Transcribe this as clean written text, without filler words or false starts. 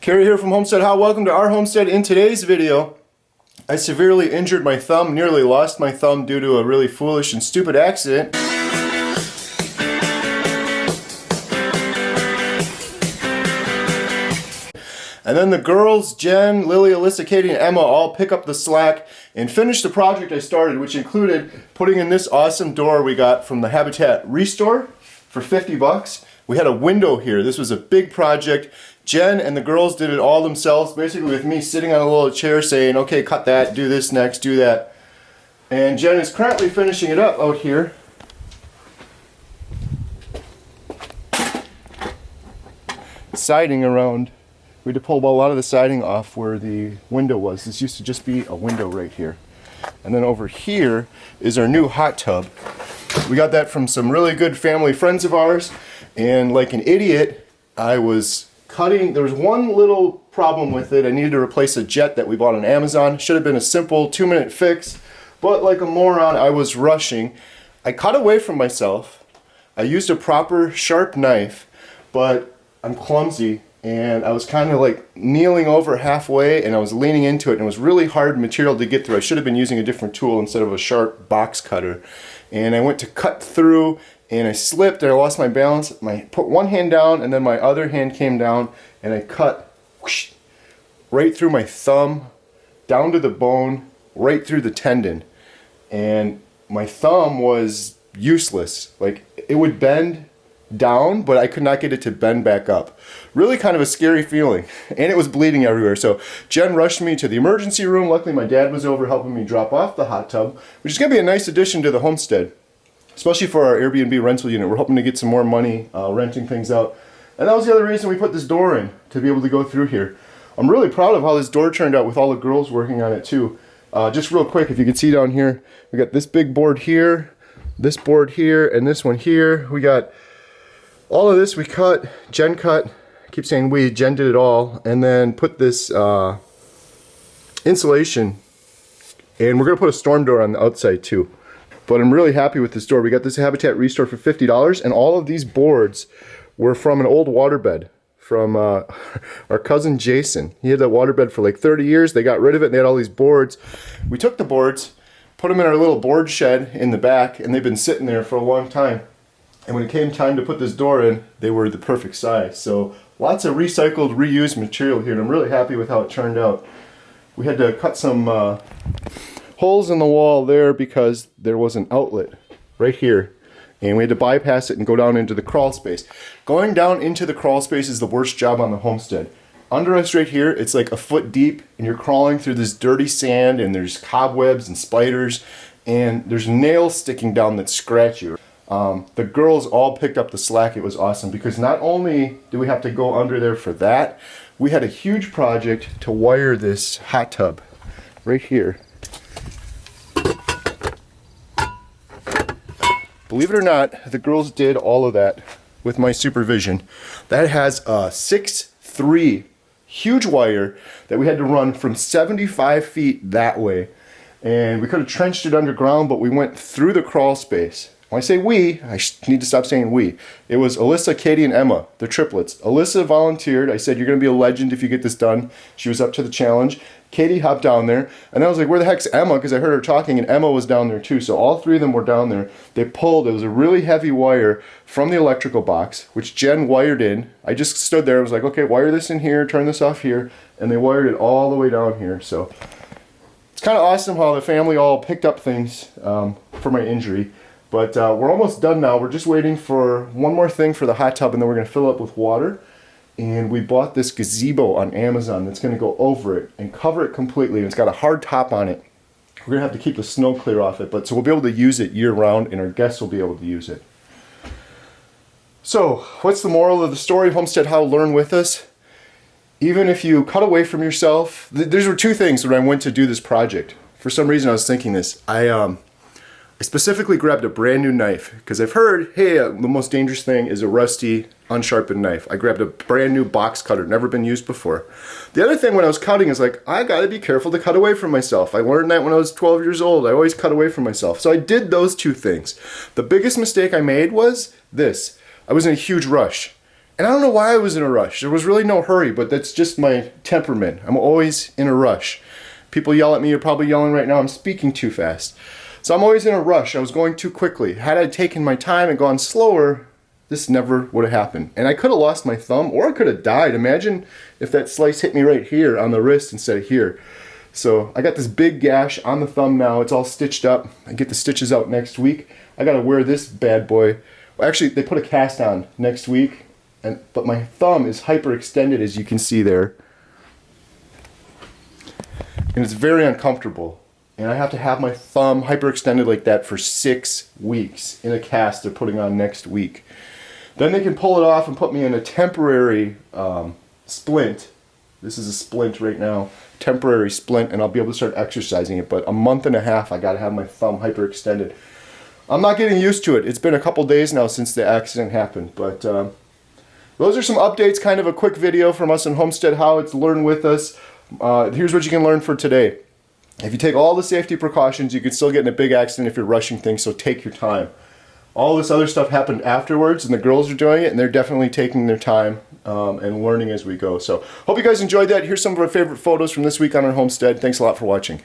Carrie here from Homestead. How? Welcome to our homestead. In today's video, I severely injured my thumb, nearly lost my thumb due to a really foolish and stupid accident. And then the girls, Jen, Lily, Alyssa, Katie, and Emma all pick up the slack and finish the project I started, which included putting in this awesome door we got from the Habitat Restore for 50 bucks. We had a window here. This was a big project. Jen and the girls did it all themselves, basically with me sitting on a little chair saying, okay, cut that, do this next, do that. And Jen is currently finishing it up out here. Siding around. We had to pull a lot of the siding off where the window was. This used to just be a window right here. And then over here is our new hot tub. We got that from some really good family friends of ours. And like an idiot, I was cutting. There was one little problem with it. I needed to replace a jet that we bought on Amazon. Should have been a simple 2-minute fix. But like a moron, I was rushing. I cut away from myself. I used a proper sharp knife, but I'm clumsy. And I was kind of like kneeling over halfway and I was leaning into it and it was really hard material to get through. I should have been using a different tool instead of a sharp box cutter. And I went to cut through and I slipped and I lost my balance. I put one hand down and then my other hand came down and I cut whoosh, right through my thumb, down to the bone, right through the tendon. And my thumb was useless. Like it would bend down, but I could not get it to bend back up. Really kind of a scary feeling. And it was bleeding everywhere. So Jen rushed me to the emergency room. Luckily my dad was over helping me drop off the hot tub, which is going to be a nice addition to the homestead, especially for our Airbnb rental unit. We're hoping to get some more money renting things out. And that was the other reason we put this door in, to be able to go through here. I'm really proud of how this door turned out with all the girls working on it too. Just real quick, if you can see down here, we got this big board here, this board here, and this one here. We got all of this we cut, Jen cut, I keep saying we, Jen did it all, and then put this insulation, and we're gonna put a storm door on the outside too. But I'm really happy with this door. We got this Habitat Restore for $50, and all of these boards were from an old waterbed from our cousin Jason. He had that waterbed for like 30 years. They got rid of it and they had all these boards. We took the boards, put them in our little board shed in the back, and they've been sitting there for a long time. And when it came time to put this door in, they were the perfect size. So lots of recycled, reused material here, and I'm really happy with how it turned out. We had to cut some holes in the wall there because there was an outlet right here. And we had to bypass it and go down into the crawl space. Going down into the crawl space is the worst job on the homestead. Under us right here, it's like a foot deep, and you're crawling through this dirty sand, and there's cobwebs and spiders, and there's nails sticking down that scratch you. The girls all picked up the slack. It was awesome because not only do we have to go under there for that, we had a huge project to wire this hot tub right here. Believe it or not, the girls did all of that with my supervision. That has a 6'3" huge wire that we had to run from 75 feet that way. And we could have trenched it underground, but we went through the crawl space. When I say we, I need to stop saying we. It was Alyssa, Katie, and Emma, the triplets. Alyssa volunteered. I said, you're going to be a legend if you get this done. She was up to the challenge. Katie hopped down there. And I was like, where the heck's Emma? Because I heard her talking, and Emma was down there too. So all three of them were down there. They pulled. It was a really heavy wire from the electrical box, which Jen wired in. I just stood there. I was like, okay, wire this in here, turn this off here. And they wired it all the way down here. So it's kind of awesome how the family all picked up things for my injury. But we're almost done now. We're just waiting for one more thing for the hot tub, and then we're going to fill it up with water. And we bought this gazebo on Amazon that's going to go over it and cover it completely. And it's got a hard top on it. We're going to have to keep the snow clear off it, but so we'll be able to use it year round, and our guests will be able to use it. So, what's the moral of the story? Homestead How? Learn with us. Even if you cut away from yourself, these were two things when I went to do this project. For some reason I was thinking this. I specifically grabbed a brand new knife because I've heard, hey, the most dangerous thing is a rusty, unsharpened knife. I grabbed a brand new box cutter, never been used before. The other thing when I was cutting is like, I gotta be careful to cut away from myself. I learned that when I was 12 years old. I always cut away from myself. So I did those two things. The biggest mistake I made was this. I was in a huge rush. And I don't know why I was in a rush. There was really no hurry, but that's just my temperament. I'm always in a rush. People yell at me, you're probably yelling right now, I'm speaking too fast. So I'm always in a rush. I was going too quickly. Had I taken my time and gone slower, this never would have happened. And I could have lost my thumb, or I could have died. Imagine if that slice hit me right here on the wrist instead of here. So I got this big gash on the thumb now. It's all stitched up. I get the stitches out next week. I gotta wear this bad boy. Well, actually, they put a cast on next week, but my thumb is hyperextended, as you can see there. And it's very uncomfortable. And I have to have my thumb hyperextended like that for 6 weeks in a cast they're putting on next week. Then they can pull it off and put me in a temporary splint. This is a splint right now, temporary splint, and I'll be able to start exercising it. But a month and a half, I gotta have my thumb hyperextended. I'm not getting used to it. It's been a couple days now since the accident happened. But those are some updates, kind of a quick video from us in Homestead, how it's learn with us. Here's what you can learn for today. If you take all the safety precautions, you can still get in a big accident if you're rushing things, so take your time. All this other stuff happened afterwards, and the girls are doing it, and they're definitely taking their time and learning as we go. So hope you guys enjoyed that. Here's some of our favorite photos from this week on our homestead. Thanks a lot for watching.